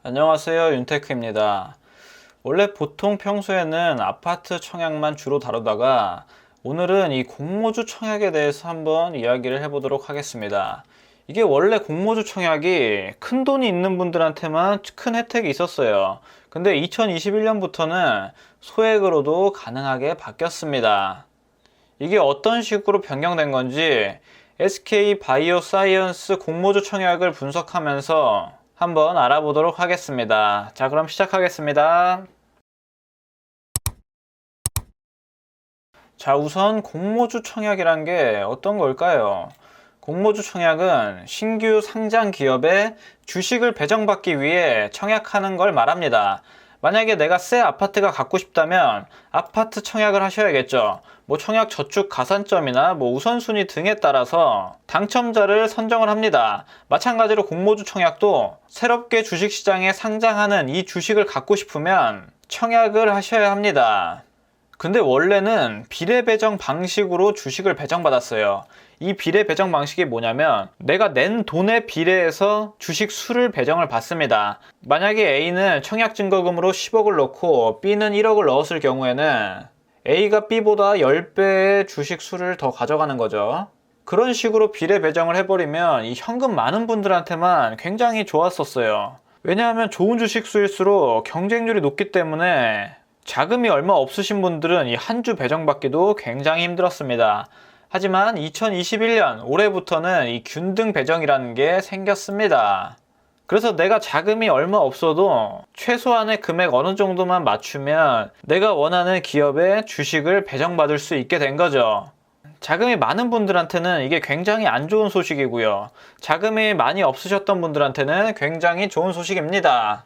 안녕하세요, 윤테크입니다. 원래 보통 평소에는 아파트 청약만 주로 다루다가 오늘은 이 공모주 청약에 대해서 한번 이야기를 해보도록 하겠습니다. 이게 원래 공모주 청약이 큰 돈이 있는 분들한테만 큰 혜택이 있었어요. 근데 2021년부터는 소액으로도 가능하게 바뀌었습니다. 이게 어떤 식으로 변경된 건지 SK 바이오사이언스 공모주 청약을 분석하면서 한번 알아보도록 하겠습니다. 자, 그럼 시작하겠습니다. 자, 우선 공모주 청약이란 게 어떤 걸까요? 공모주 청약은 신규 상장 기업에 주식을 배정받기 위해 청약하는 걸 말합니다. 만약에 내가 새 아파트가 갖고 싶다면 아파트 청약을 하셔야겠죠. 청약 저축 가산점이나 우선순위 등에 따라서 당첨자를 선정을 합니다. 마찬가지로 공모주 청약도 새롭게 주식시장에 상장하는 이 주식을 갖고 싶으면 청약을 하셔야 합니다. 근데 원래는 비례배정 방식으로 주식을 배정받았어요. 이 비례배정 방식이 뭐냐면 내가 낸 돈에 비례해서 주식 수를 배정을 받습니다. 만약에 A는 청약증거금으로 10억을 넣고 B는 1억을 넣었을 경우에는 A가 B보다 10배의 주식 수를 더 가져가는 거죠. 그런 식으로 비례배정을 해버리면 이 현금 많은 분들한테만 굉장히 좋았었어요. 왜냐하면 좋은 주식 수일수록 경쟁률이 높기 때문에 자금이 얼마 없으신 분들은 이 한 주 배정받기도 굉장히 힘들었습니다. 하지만 2021년 올해부터는 이 균등 배정이라는 게 생겼습니다. 그래서 내가 자금이 얼마 없어도 최소한의 금액 어느 정도만 맞추면 내가 원하는 기업에 주식을 배정받을 수 있게 된 거죠. 자금이 많은 분들한테는 이게 굉장히 안 좋은 소식이고요. 자금이 많이 없으셨던 분들한테는 굉장히 좋은 소식입니다.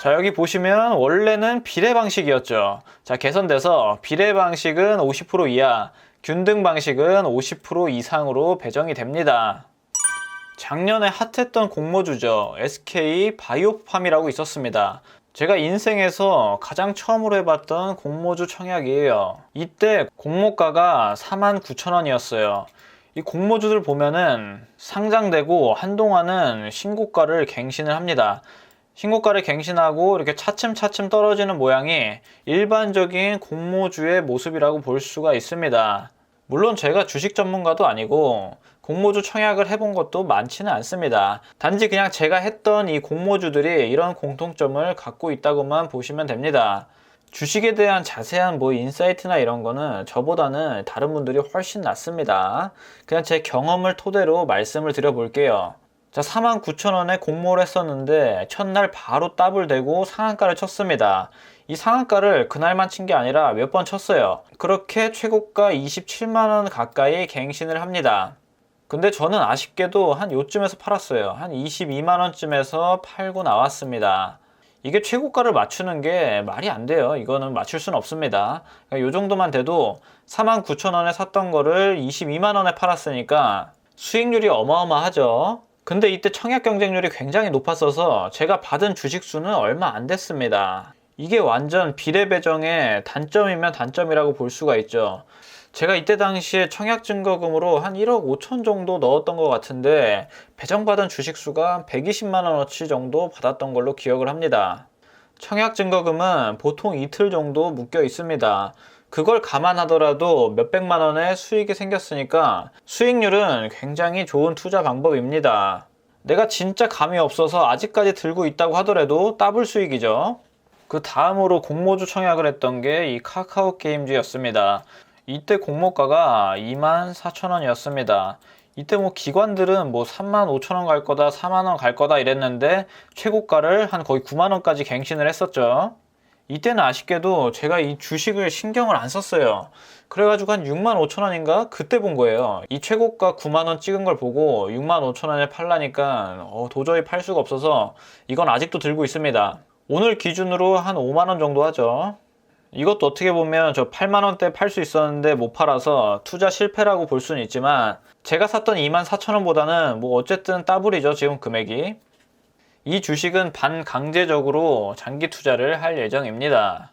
자, 여기 보시면 원래는 비례 방식이었죠. 자, 개선돼서 비례 방식은 50% 이하, 균등 방식은 50% 이상으로 배정이 됩니다. 작년에 핫했던 공모주죠. SK 바이오팜이라고 있었습니다. 제가 인생에서 가장 처음으로 해봤던 공모주 청약이에요. 이때 공모가가 49,000원이었어요. 이 공모주들 보면은 상장되고 한동안은 신고가를 갱신을 합니다. 신고가를 갱신하고 이렇게 차츰차츰 떨어지는 모양이 일반적인 공모주의 모습이라고 볼 수가 있습니다. 물론 제가 주식 전문가도 아니고 공모주 청약을 해본 것도 많지는 않습니다. 단지 그냥 제가 했던 이 공모주들이 이런 공통점을 갖고 있다고만 보시면 됩니다. 주식에 대한 자세한 인사이트나 이런 거는 저보다는 다른 분들이 훨씬 낫습니다. 그냥 제 경험을 토대로 말씀을 드려볼게요. 자, 49,000원에 공모를 했었는데 첫날 바로 더블되고 상한가를 쳤습니다. 이 상한가를 그날만 친 게 아니라 몇 번 쳤어요. 그렇게 최고가 27만원 가까이 갱신을 합니다. 근데 저는 아쉽게도 한 요쯤에서 팔았어요. 한 22만원쯤에서 팔고 나왔습니다. 이게 최고가를 맞추는 게 말이 안 돼요. 이거는 맞출 수는 없습니다. 그러니까 요 정도만 돼도 49,000원에 샀던 거를 22만원에 팔았으니까 수익률이 어마어마하죠. 근데 이때 청약 경쟁률이 굉장히 높았어서 제가 받은 주식 수는 얼마 안 됐습니다. 이게 완전 비례 배정의 단점이면 단점이라고 볼 수가 있죠. 제가 이때 당시에 청약 증거금으로 한 1억 5천 정도 넣었던 것 같은데 배정받은 주식 수가 120만원어치 정도 받았던 걸로 기억을 합니다. 청약 증거금은 보통 이틀 정도 묶여 있습니다. 그걸 감안하더라도 몇백만 원의 수익이 생겼으니까 수익률은 굉장히 좋은 투자 방법입니다. 내가 진짜 감이 없어서 아직까지 들고 있다고 하더라도 더블 수익이죠. 그 다음으로 공모주 청약을 했던 게 이 카카오 게임즈였습니다. 이때 공모가가 24,000원이었습니다. 이때 기관들은 35,000원 갈 거다, 4만원 갈 거다 이랬는데 최고가를 한 거의 9만원까지 갱신을 했었죠. 이때는 아쉽게도 제가 이 주식을 신경을 안 썼어요. 그래가지고 한 65,000원인가? 그때 본 거예요. 이 최고가 9만원 찍은 걸 보고 65,000원에 팔라니까 도저히 팔 수가 없어서 이건 아직도 들고 있습니다. 오늘 기준으로 한 5만원 정도 하죠. 이것도 어떻게 보면 저 8만원대 팔 수 있었는데 못 팔아서 투자 실패라고 볼 수는 있지만 제가 샀던 24,000원보다는 어쨌든 더블이죠, 지금 금액이. 이 주식은 반강제적으로 장기 투자를 할 예정입니다.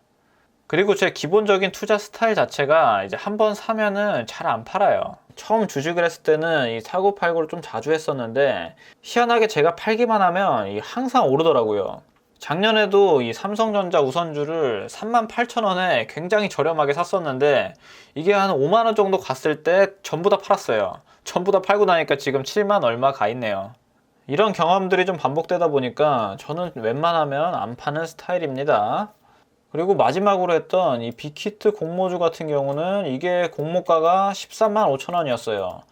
그리고 제 기본적인 투자 스타일 자체가 이제 한번 사면은 잘 안 팔아요. 처음 주식을 했을 때는 이 사고 팔고를 좀 자주 했었는데 희한하게 제가 팔기만 하면 항상 오르더라고요. 작년에도 이 삼성전자 우선주를 38,000원에 굉장히 저렴하게 샀었는데 이게 한 5만원 정도 갔을 때 전부 다 팔았어요. 전부 다 팔고 나니까 지금 7만 얼마 가 있네요. 이런 경험들이 좀 반복되다 보니까 저는 웬만하면 안 파는 스타일입니다. 그리고 마지막으로 했던 이 빅히트 공모주 같은 경우는 이게 공모가가 13만 5천원이었어요.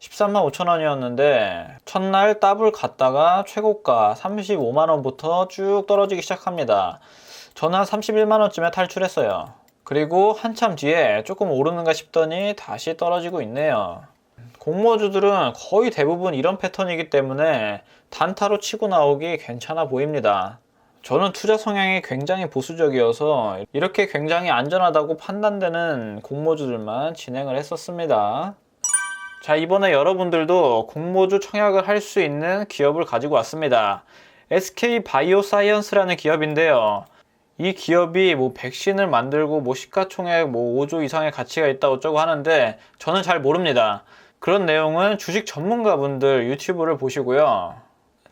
13만 5천원이었는데 첫날 더블 갔다가 최고가 35만원부터 쭉 떨어지기 시작합니다. 저는 한 31만원쯤에 탈출했어요. 그리고 한참 뒤에 조금 오르는가 싶더니 다시 떨어지고 있네요. 공모주들은 거의 대부분 이런 패턴이기 때문에 단타로 치고 나오기 괜찮아 보입니다. 저는 투자 성향이 굉장히 보수적이어서 이렇게 굉장히 안전하다고 판단되는 공모주들만 진행을 했었습니다. 자, 이번에 여러분들도 공모주 청약을 할 수 있는 기업을 가지고 왔습니다. SK 바이오사이언스라는 기업인데요. 이 기업이 뭐 백신을 만들고 뭐 시가총액 뭐 5조 이상의 가치가 있다 어쩌고 하는데 저는 잘 모릅니다. 그런 내용은 주식 전문가분들 유튜브를 보시고요.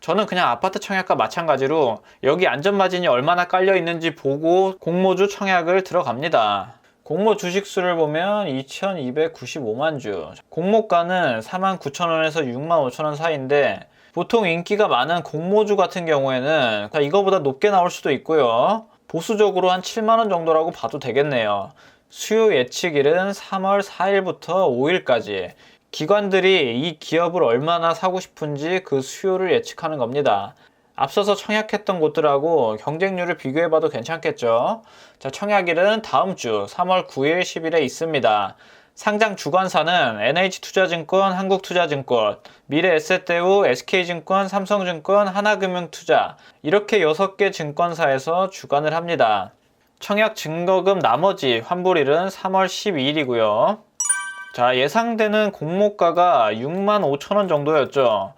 저는 그냥 아파트 청약과 마찬가지로 여기 안전마진이 얼마나 깔려 있는지 보고 공모주 청약을 들어갑니다. 공모 주식수를 보면 2295만 주, 공모가는 49,000원에서 65,000원 사이인데 보통 인기가 많은 공모주 같은 경우에는 이거보다 높게 나올 수도 있고요. 보수적으로 한 7만원 정도라고 봐도 되겠네요. 수요 예측일은 3월 4일부터 5일까지. 기관들이 이 기업을 얼마나 사고 싶은지 그 수요를 예측하는 겁니다. 앞서서 청약했던 곳들하고 경쟁률을 비교해봐도 괜찮겠죠. 자, 청약일은 다음 주 3월 9일, 10일에 있습니다. 상장 주관사는 NH투자증권, 한국투자증권, 미래에셋대우, SK증권, 삼성증권, 하나금융투자 이렇게 6개 증권사에서 주관을 합니다. 청약 증거금 나머지 환불일은 3월 12일이고요. 자, 예상되는 공모가가 6만 5천원 정도였죠.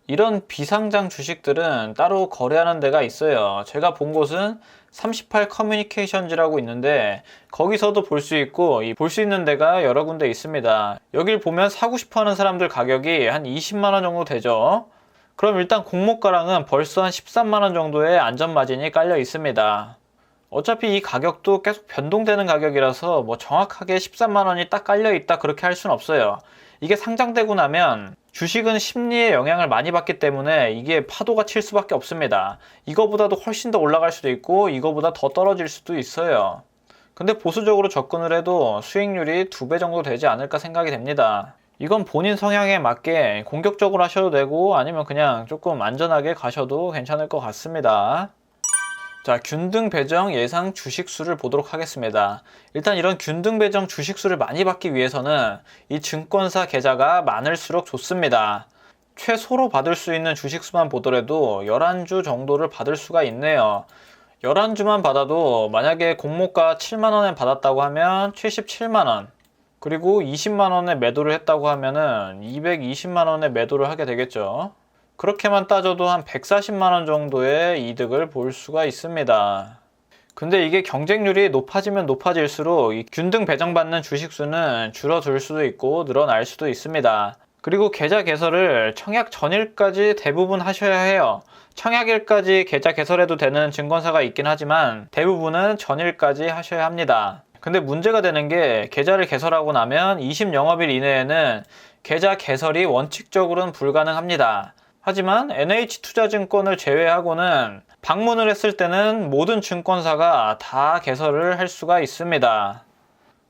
이런 비상장 주식들은 따로 거래하는 데가 있어요. 제가 본 곳은 38 커뮤니케이션즈라고 있는데 거기서도 볼 수 있고 볼 수 있는 데가 여러 군데 있습니다. 여길 보면 사고 싶어 하는 사람들 가격이 한 20만원 정도 되죠. 그럼 일단 공모가랑은 벌써 한 13만원 정도의 안전마진이 깔려 있습니다. 어차피 이 가격도 계속 변동되는 가격이라서 뭐 정확하게 13만원이 딱 깔려 있다 그렇게 할 수는 없어요. 이게 상장되고 나면 주식은 심리의 영향을 많이 받기 때문에 이게 파도가 칠 수밖에 없습니다. 이거보다도 훨씬 더 올라갈 수도 있고 이거보다 더 떨어질 수도 있어요. 근데 보수적으로 접근을 해도 수익률이 2배 정도 되지 않을까 생각이 됩니다. 이건 본인 성향에 맞게 공격적으로 하셔도 되고 아니면 그냥 조금 안전하게 가셔도 괜찮을 것 같습니다. 자, 균등 배정 예상 주식수를 보도록 하겠습니다. 일단 이런 균등 배정 주식수를 많이 받기 위해서는 이 증권사 계좌가 많을수록 좋습니다. 최소로 받을 수 있는 주식수만 보더라도 11주 정도를 받을 수가 있네요. 11주만 받아도 만약에 공모가 7만원에 받았다고 하면 77만원, 그리고 20만원에 매도를 했다고 하면은 220만원에 매도를 하게 되겠죠. 그렇게만 따져도 한 140만원 정도의 이득을 볼 수가 있습니다. 근데 이게 경쟁률이 높아지면 높아질수록 이 균등 배정받는 주식수는 줄어들 수도 있고 늘어날 수도 있습니다. 그리고 계좌 개설을 청약 전일까지 대부분 하셔야 해요. 청약일까지 계좌 개설해도 되는 증권사가 있긴 하지만 대부분은 전일까지 하셔야 합니다. 근데 문제가 되는 게 계좌를 개설하고 나면 20영업일 이내에는 계좌 개설이 원칙적으로는 불가능합니다. 하지만 NH투자증권을 제외하고는 방문을 했을 때는 모든 증권사가 다 개설을 할 수가 있습니다.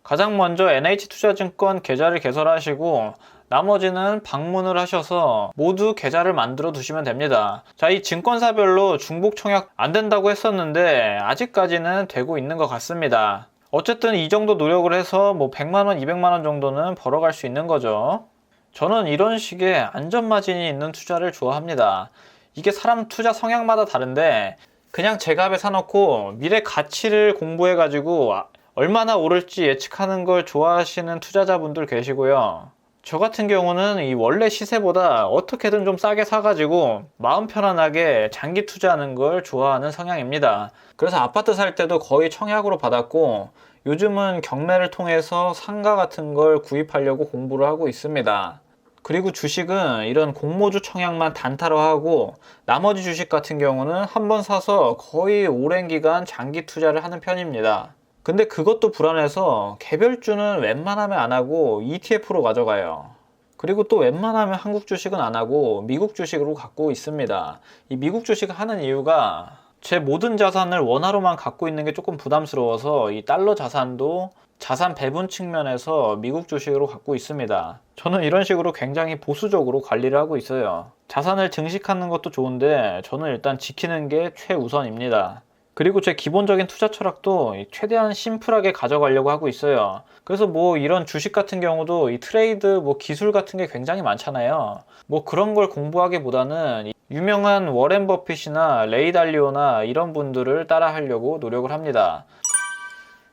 가장 먼저 NH투자증권 계좌를 개설하시고 나머지는 방문을 하셔서 모두 계좌를 만들어 두시면 됩니다. 자, 이 증권사별로 중복 청약 안 된다고 했었는데 아직까지는 되고 있는 것 같습니다. 어쨌든 이 정도 노력을 해서 뭐 100만원, 200만원 정도는 벌어갈 수 있는 거죠. 저는 이런 식의 안전마진이 있는 투자를 좋아합니다. 이게 사람 투자 성향마다 다른데 그냥 제값에 사놓고 미래 가치를 공부해가지고 얼마나 오를지 예측하는 걸 좋아하시는 투자자분들 계시고요. 저 같은 경우는 이 원래 시세보다 어떻게든 좀 싸게 사가지고 마음 편안하게 장기 투자하는 걸 좋아하는 성향입니다. 그래서 아파트 살 때도 거의 청약으로 받았고 요즘은 경매를 통해서 상가 같은 걸 구입하려고 공부를 하고 있습니다. 그리고 주식은 이런 공모주 청약만 단타로 하고 나머지 주식 같은 경우는 한번 사서 거의 오랜 기간 장기 투자를 하는 편입니다. 근데 그것도 불안해서 개별주는 웬만하면 안 하고 ETF로 가져가요. 그리고 또 웬만하면 한국 주식은 안 하고 미국 주식으로 갖고 있습니다. 이 미국 주식 하는 이유가 제 모든 자산을 원화로만 갖고 있는 게 조금 부담스러워서 이 달러 자산도 자산 배분 측면에서 미국 주식으로 갖고 있습니다. 저는 이런 식으로 굉장히 보수적으로 관리를 하고 있어요. 자산을 증식하는 것도 좋은데 저는 일단 지키는 게 최우선입니다. 그리고 제 기본적인 투자 철학도 최대한 심플하게 가져가려고 하고 있어요. 그래서 뭐 이런 주식 같은 경우도 이 트레이드 뭐 기술 같은 게 굉장히 많잖아요. 뭐 그런 걸 공부하기보다는 유명한 워렌 버핏이나 레이 달리오나 이런 분들을 따라 하려고 노력을 합니다.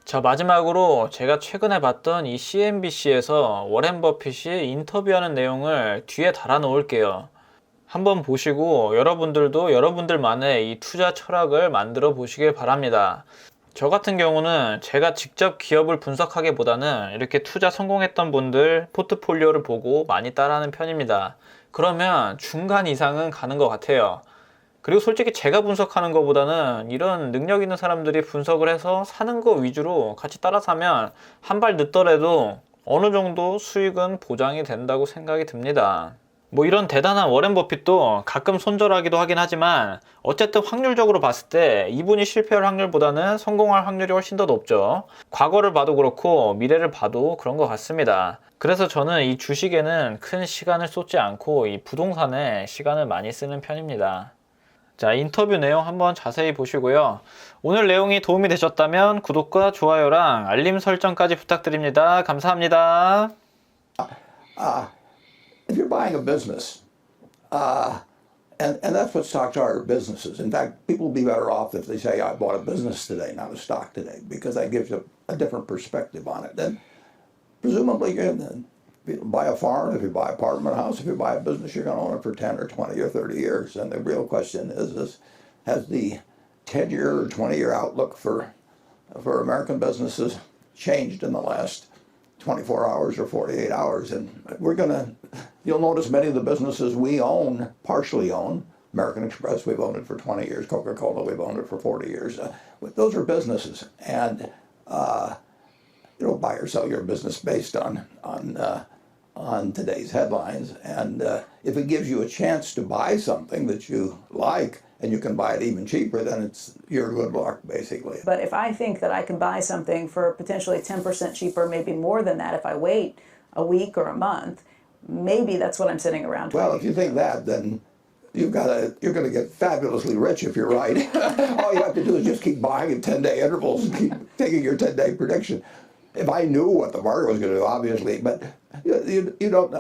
자, 마지막으로 제가 최근에 봤던 이 CNBC에서 워렌 버핏이 인터뷰하는 내용을 뒤에 달아 놓을게요. 한번 보시고 여러분들도 여러분들만의 이 투자 철학을 만들어 보시길 바랍니다. 저 같은 경우는 제가 직접 기업을 분석하기보다는 이렇게 투자 성공했던 분들 포트폴리오를 보고 많이 따라하는 편입니다. 그러면 중간 이상은 가는 것 같아요. 그리고 솔직히 제가 분석하는 것보다는 이런 능력 있는 사람들이 분석을 해서 사는 거 위주로 같이 따라 사면 한 발 늦더라도 어느 정도 수익은 보장이 된다고 생각이 듭니다. 뭐 이런 대단한 워렌 버핏도 가끔 손절하기도 하긴 하지만 어쨌든 확률적으로 봤을 때 이분이 실패할 확률보다는 성공할 확률이 훨씬 더 높죠. 과거를 봐도 그렇고 미래를 봐도 그런 것 같습니다. 그래서 저는 이 주식에는 큰 시간을 쏟지 않고 이 부동산에 시간을 많이 쓰는 편입니다. 자, 인터뷰 내용 한번 자세히 보시고요. 오늘 내용이 도움이 되셨다면 구독과 좋아요랑 알림 설정까지 부탁드립니다. 감사합니다. If you're buying a business, and that's what stocks are, businesses. In fact, people will be better off if they say, I bought a business today, not a stock today, because that gives you a different perspective on it. Then presumably, if you buy a farm, if you buy an apartment house, if you buy a business, you're going to own it for 10 or 20 or 30 years. And the real question is has the 10-year or 20-year outlook for American businesses changed in the last 24 hours or 48 hours? And you'll notice many of the businesses we own, partially own, American Express, we've owned it for 20 years, Coca-Cola, we've owned it for 40 years. Those are businesses. And you don't buy or sell your business based on today's headlines. And if it gives you a chance to buy something that you like, and you can buy it even cheaper, then you're good luck, basically. But if I think that I can buy something for potentially 10% cheaper, maybe more than that if I wait a week or a month, maybe that's what I'm sitting around. Well, if you think that, then you're going to get fabulously rich if you're right. All you have to do is just keep buying in 10-day intervals and keep taking your 10-day prediction. If I knew what the market was going to do, obviously, but you don't.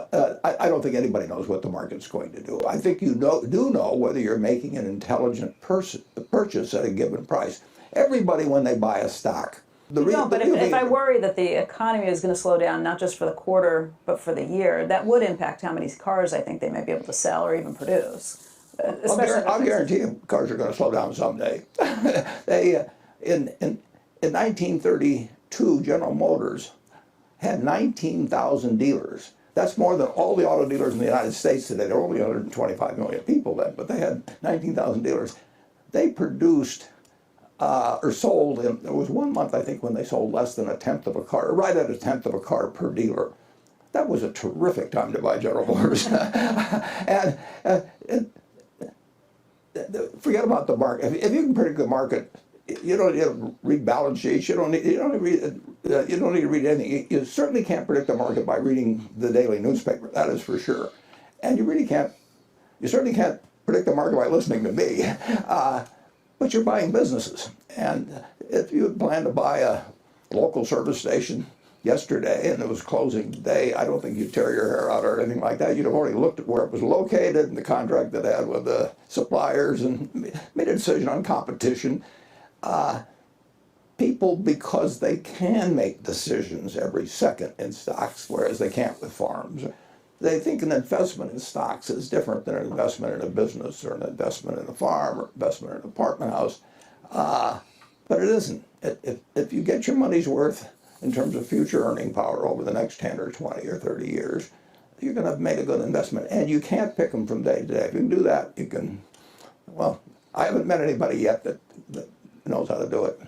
I don't think anybody knows what the market's going to do. I think you do know whether you're making an intelligent purchase at a given price. Everybody, when they buy a stock, But if I worry that the economy is going to slow down, not just for the quarter, but for the year, that would impact how many cars I think they might be able to sell or even produce. I'll guarantee you cars are going to slow down someday. In 1932, General Motors had 19,000 dealers. That's more than all the auto dealers in the United States today. There were only 125 million people then, but they had 19,000 dealers. They produced or sold, there was 1 month, I think, when they sold less than a tenth of a car, right at a tenth of a car per dealer. That was a terrific time to buy General Motors. And forget about the market. If you can predict the market, you don't need to read balance sheets. You don't need to read anything. You certainly can't predict the market by reading the daily newspaper. That is for sure. And you certainly can't predict the market by listening to me. But you're buying businesses. And if you had planned to buy a local service station yesterday and it was closing today, I don't think you'd tear your hair out or anything like that. You'd have already looked at where it was located and the contract it had with the suppliers and made a decision on competition. People, because they can make decisions every second in stocks, whereas they can't with farms, they think an investment in stocks is different than an investment in a business or an investment in a farm or investment in an apartment house. But it isn't. If you get your money's worth in terms of future earning power over the next 10 or 20 or 30 years, you're going to have made a good investment. And you can't pick them from day to day. If you can do that, you can, well, I haven't met anybody yet that knows how to do it.